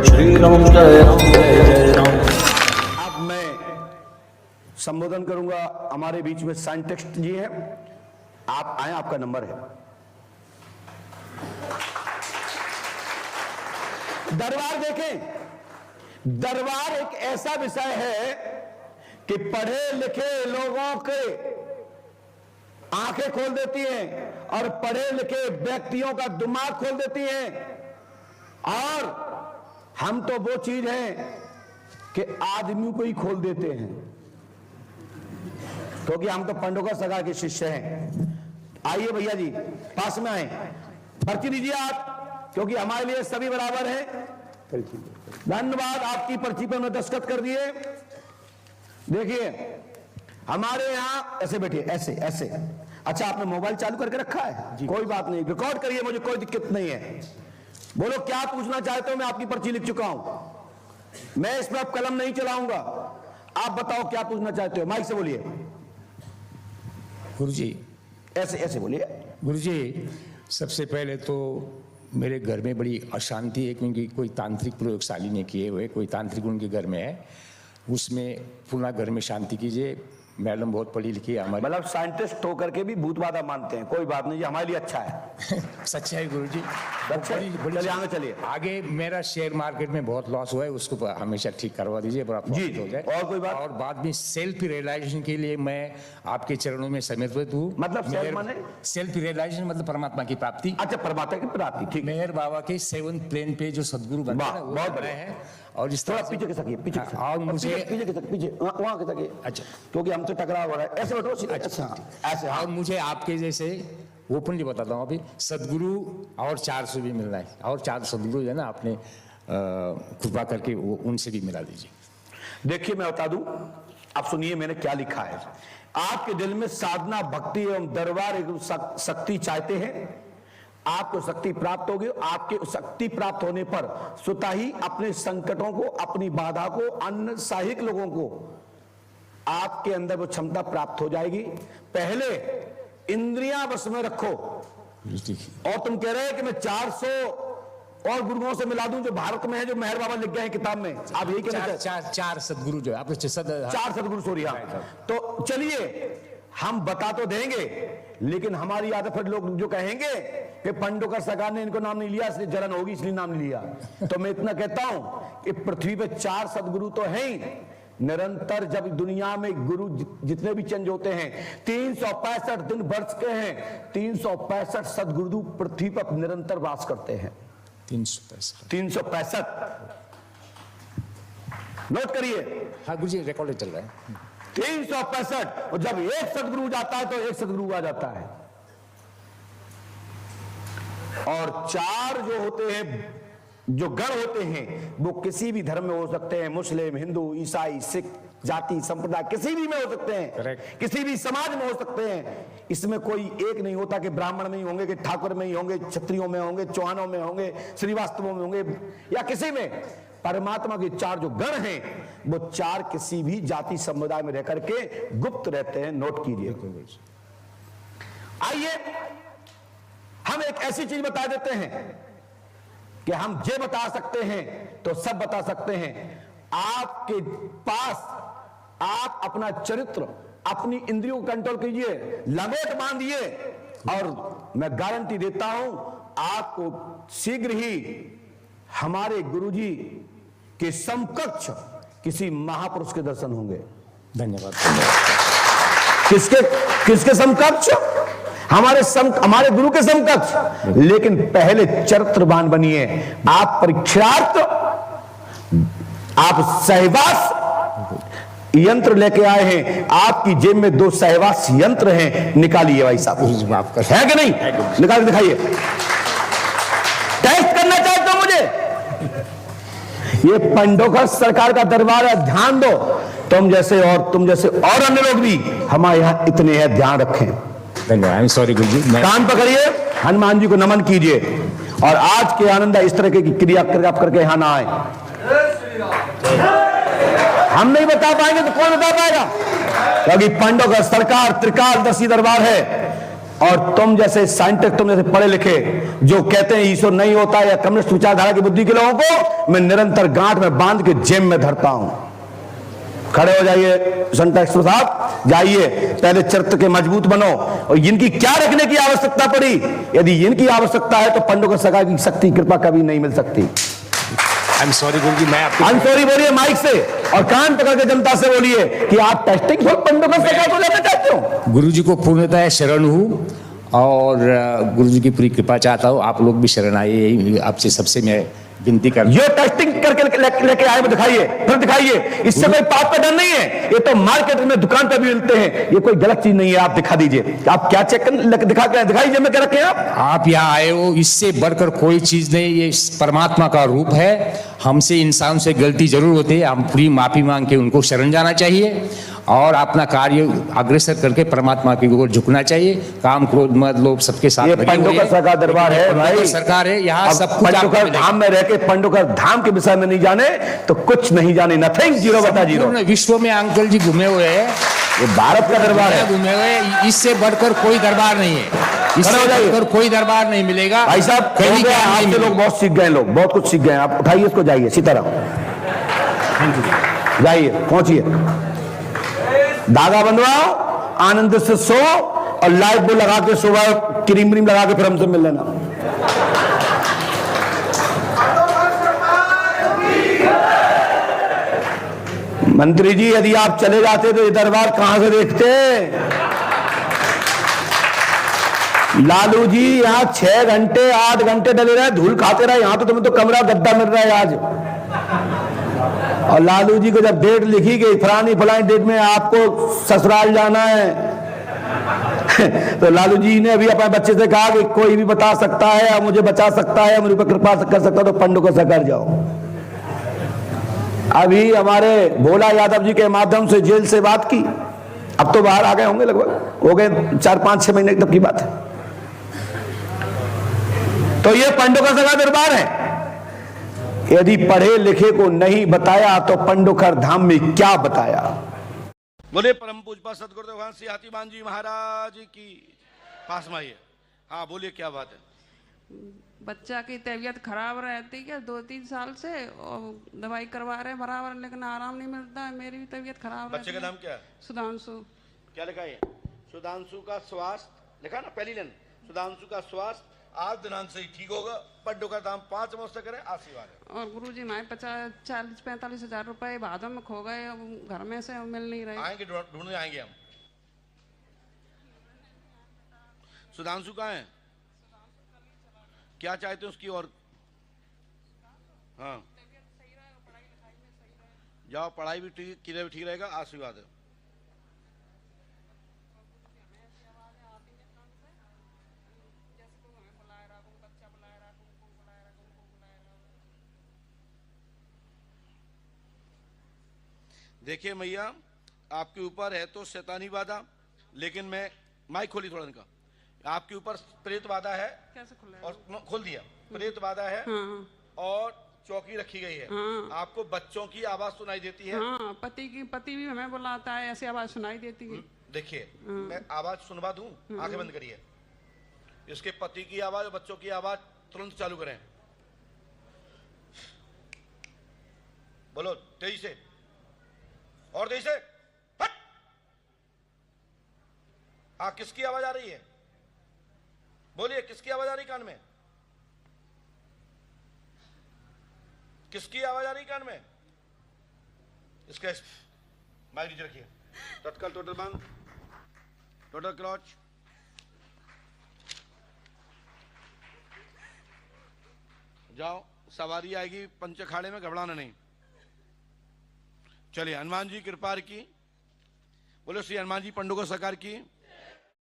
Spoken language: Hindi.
श्री राम जय राम जय जय राम। अब मैं संबोधन करूंगा। हमारे बीच में साइंटिस्ट जी हैं, आप आए, आपका नंबर है। दरबार देखें, दरबार एक ऐसा विषय है कि पढ़े लिखे लोगों के आंखें खोल देती हैं और पढ़े लिखे व्यक्तियों का दिमाग खोल देती हैं। और हम तो वो चीज है कि आदमी को ही खोल देते हैं, क्योंकि हम तो पंडोका सगा के शिष्य हैं। आइए भैया जी, पास में आए, पर्ची दीजिए आप, क्योंकि हमारे लिए सभी बराबर हैं। धन्यवाद, आपकी पर्ची पर मैं दस्तखत कर दिए। देखिए हमारे यहां ऐसे बैठिए, ऐसे ऐसे। अच्छा, आपने मोबाइल चालू करके रखा है? कोई बात नहीं, रिकॉर्ड करिए, मुझे कोई दिक्कत नहीं है। बोलो क्या पूछना चाहते हो? मैं आपकी पर्ची लिख चुका हूं, मैं इसमें अब कलम नहीं चलाऊंगा। आप बताओ क्या पूछना चाहते हो, माइक से बोलिए। गुरुजी, ऐसे ऐसे बोलिए। गुरुजी, सबसे पहले तो मेरे घर में बड़ी अशांति है, क्योंकि कोई तांत्रिक प्रयोगशाली ने किए हुए, कोई तांत्रिक उनके घर में है, उसमें पुनः घर में शांति कीजिए। मैडम बहुत पढ़ी लिखी है हमारी। मतलब साइंटिस्ट होकर के भी भूत बाधा मानते हैं। कोई बात नहीं, ये हमारे लिए अच्छा है। सच्चा है गुरुजी। चलिए आगे चलिए। आगे मेरा शेयर मार्केट में बहुत लॉस हुआ है, उसको हमेशा ठीक करवा दीजिए, बड़ा प्रॉफिट हो जाए। और कोई बात? और बाद में सेल्फ रियलाइजेशन के लिए मैं आपके चरणों में समर्पित हूँ। मतलब सेल्फ रियलाइजेशन मतलब परमात्मा की प्राप्ति। अच्छा, परमात्मा की प्राप्ति, ठीक। मेहर बाबा के 7th प्लेन पे जो सदगुरु बने हैं वो बहुत बने हैं। और इस थोड़ा तरह पीछे के सकिए, पीछे के और मुझे पीछे वहां के सकिए। अच्छा, क्योंकि हमसे टकराव हो रहा है। ऐसे बैठो सीधा। अच्छा ऐसे। और मुझे आपके जैसे ओपनली बताता हूँ, अभी सदगुरु और 400 भी मिल रहा है, और 4 सदगुरु है ना, आपने कृपा करके उनसे भी मिला दीजिए। देखिए मैं बता दूं, आप सुनिए मैंने क्या लिखा है। आपके दिल में साधना, भक्ति एवं दरबार एवं शक्ति चाहते हैं, आपको शक्ति प्राप्त होगी। आपके शक्ति प्राप्त होने पर स्वतः ही अपने संकटों को, अपनी बाधा को, अन्य साहिक लोगों को आपके अंदर वो क्षमता प्राप्त हो जाएगी। पहले इंद्रियां बस में रखो। और तुम कह रहे हैं कि मैं 400 और गुरुओं से मिला दूं जो भारत में है, जो मेहर बाबा लिख गए हैं किताब में। आप यही कहना चाहते? चार सदगुरु जो है आपने 4 सदगुरु, सॉरी। तो चलिए हम बता तो देंगे, लेकिन हमारी आदत फिर लोग जो कहेंगे कि पंडोकर सरकार ने इनको नाम नहीं लिया, इसलिए जलन होगी इसलिए नाम नहीं लिया। तो मैं इतना कहता हूं कि पृथ्वी पे 4 सदगुरु तो हैं ही। निरंतर जब दुनिया में गुरु जितने भी चेंज होते हैं, 365 दिन वर्ष के हैं, 365 सदगुरु पृथ्वी पर निरंतर वास करते हैं। 365 नोट करिए। हाँ गुरुजी, रिकॉर्ड चल रहा है। 365। और जब एक सदगुरु जाता है तो एक सदगुरु आ जाता है। और 4 जो होते हैं, जो गण होते हैं, वो किसी भी धर्म में हो सकते हैं। मुस्लिम, हिंदू, ईसाई, सिख, जाति संप्रदाय किसी भी में हो सकते हैं। Correct. किसी भी समाज में हो सकते हैं। इसमें कोई एक नहीं होता कि ब्राह्मण में ही होंगे, कि ठाकुर में ही होंगे, क्षत्रियों में होंगे, चौहानों में होंगे, श्रीवास्तवों में होंगे, या किसी में। परमात्मा के 4 जो गण हैं, वो 4 किसी भी जाति समुदाय में रह करके गुप्त रहते हैं। नोट कीजिए। आइए हम एक ऐसी चीज बता देते हैं कि हम ये बता सकते हैं तो सब बता सकते हैं। आपके पास आप अपना चरित्र, अपनी इंद्रियों को कंट्रोल कीजिए, लपेट बांधिए, और मैं गारंटी देता हूं आपको शीघ्र ही हमारे गुरुजी के समकक्ष किसी महापुरुष के दर्शन होंगे। धन्यवाद। किसके समकक्ष? हमारे गुरु के समकक्ष। लेकिन पहले चरित्रवान बनिए। आप परीक्षार्थ, आप सहवास यंत्र लेके आए हैं। आपकी जेब में 2 सहवास यंत्र हैं, निकालिए भाई साहब। है कि नहीं? निकाल दिखाइए। टेस्ट करना चाहते हो मुझे? ये पंडोकर सरकार का दरबार है, ध्यान दो। तुम जैसे और अन्य लोग भी हमारे यहां इतने हैं, ध्यान रखें। धन्यवाद। सॉरी गुरुजी। कान पकड़िए, हनुमान जी को नमन कीजिए, और आज के आनंद इस तरह की क्रिया करके यहां ना आए। हम नहीं बता पाएंगे तो कौन बता पाएगा? क्योंकि पंडोकर सरकार त्रिकालदर्शी दरबार है। और तुम जैसे साइंटिस्ट, तुम जैसे पढ़े लिखे जो कहते हैं ईश्वर नहीं होता या कम्युनिस्ट विचारधारा की बुद्धि के लोगों को मैं निरंतर गांठ में बांध के जेब में धरता हूं। खड़े हो जाइए संत एक्सप्रेस साहब, जाइए, पहले चरित्र के मजबूत बनो। और इनकी क्या रखने की आवश्यकता पड़ी? यदि इनकी आवश्यकता है तो पंडों का सगा की शक्ति कृपा कभी नहीं मिल सकती। आई एम सॉरी गुरुजी, मैं आपको आई एम सॉरी बोलिए माइक से, और कान पकड़ के जनता से बोलिए कि आप टेस्टिंग पंडों का सगा को लेना चाहते हो। गुरुजी को पूर्णतः शरण हूँ और गुरुजी की पूरी कृपा चाहता हूँ। आप लोग भी शरण आइए, यही आपसे सबसे मैं विनती कर। ये टेस्टिंग करके लेके आए, दिखाइए, फिर दिखाइए। इससे कोई पाप का डर नहीं है, ये तो मार्केट में दुकान पर भी मिलते हैं, ये कोई गलत चीज नहीं है। आप दिखा दीजिए, आप क्या चेक दिखाइए में क्या रखे हैं आप यहाँ आए हो, इससे बढ़कर कोई चीज नहीं। ये परमात्मा का रूप है। हमसे इंसान से गलती जरूर होती है, हम पूरी माफी मांग के उनको शरण जाना चाहिए और अपना कार्य अग्रसर करके परमात्मा की ओर झुकना चाहिए। काम क्रोध मद लोभ सबके साथ। ये पंडों का सगा दरबार है भाई, सरकार है यहाँ, सब कुछ पंडोकर धाम में रह के पंडोकर धाम के विषय में नहीं जाने तो कुछ नहीं जाने। नथिंग, जीरो बता जीरो। विश्व में अंकल जी घूमे हुए हैं, ये भारत का दरबार है, घूमे हुए। इससे बढ़कर कोई दरबार नहीं है, इससे बढ़कर कोई दरबार नहीं मिलेगा भाई साहब। कहीं आपके लोग बहुत सीख गए, लोग बहुत कुछ सीख गए। आप उठाइए इसको, जाइए सीताराम, जाइए पहुंचिए, धागा बंधवाओ, आनंद से सो और लाइट वो लगा के सुबह क्रीम व्रीम लगा के फिर हमसे मिल लेना। मंत्री जी यदि आप चले जाते तो ये दरबार कहां से देखते? लालू जी यहाँ 6 घंटे 8 घंटे डले रहे, धूल खाते रहे, यहाँ तो तुम्हें तो कमरा गद्दा मिल रहा है आज। और लालू जी को जब डेट लिखी गई फलानी फलानी डेट में आपको ससुराल जाना है तो लालू जी ने अभी अपने बच्चे से कहा कि कोई भी बता सकता है या मुझे बचा सकता है, मुझे पर कृपा कर सकता है तो पंडों को सकर जाओ। अभी हमारे भोला यादव जी के माध्यम से जेल से बात की, अब तो बाहर आ गए होंगे, लगभग हो गए 4-5-6 महीने तक की बात है। तो ये पंडों का सगा दरबार है। यदि पढ़े लिखे को नहीं बताया तो पंडोकर धाम में क्या बताया? बोले परम पूज्य सदगुरुदेव भगवान श्री हाथीमान जी महाराज की पास में आइए। हाँ बोलिए, क्या बात है? बच्चा की तबीयत खराब रहती है 2-3 साल से, और दवाई करवा रहे हैं बराबर, लेकिन आराम नहीं मिलता है। मेरी भी तबीयत खराब है। बच्चे का नाम क्या है? सुधांशु। क्या लिखा है? सुधांशु का स्वास्थ्य लिखा ना, पहली लाइन, सुधांशु का स्वास्थ्य आज दिनांक से ही ठीक होगा। पंडों का दाम 5 मस्त करे, आशीर्वाद है। और गुरुजी हमारे 40-45 हजार रुपए भादों में खो गए, घर में से मिल नहीं रहे। आएंगे, ढूंढने आएंगे हम। सुधांशु कहाँ है? क्या चाहते हैं उसकी? और हाँ जाओ, पढ़ाई भी ठीक, किधर भी ठीक रहेगा, आशीर्वाद है। देखिए मैया, आपके ऊपर है तो शैतानी वादा, लेकिन मैं माइक खोली थोड़ा इनका, आपके ऊपर प्रेत वादा है। कैसे खुला है? और खोल दिया, प्रेत वादा है। हाँ। और चौकी रखी गई है। हाँ। आपको बच्चों की आवाज सुनाई देती है। हाँ, पति भी हमें बुलाता है, ऐसी आवाज सुनाई देती है। देखिए मैं आवाज सुनवा दूं, आंखें बंद करिए। इसके पति की आवाज और बच्चों की आवाज तुरंत चालू करें। बोलो तेजी से, और तेजी से। हट। किसकी आवाज आ रही है? बोलिए, किसकी आवाज आ रही कान में? किसकी आवाज आ रही कान में? इसका माइक नीचे रखिए। तत्काल टोटल बंद, टोटल क्रॉच। जाओ, सवारी आएगी पंच अखाड़े में, घबराना नहीं। चलिए, हनुमान जी कृपा की। बोलो श्री हनुमान जी पंडों को सकार की।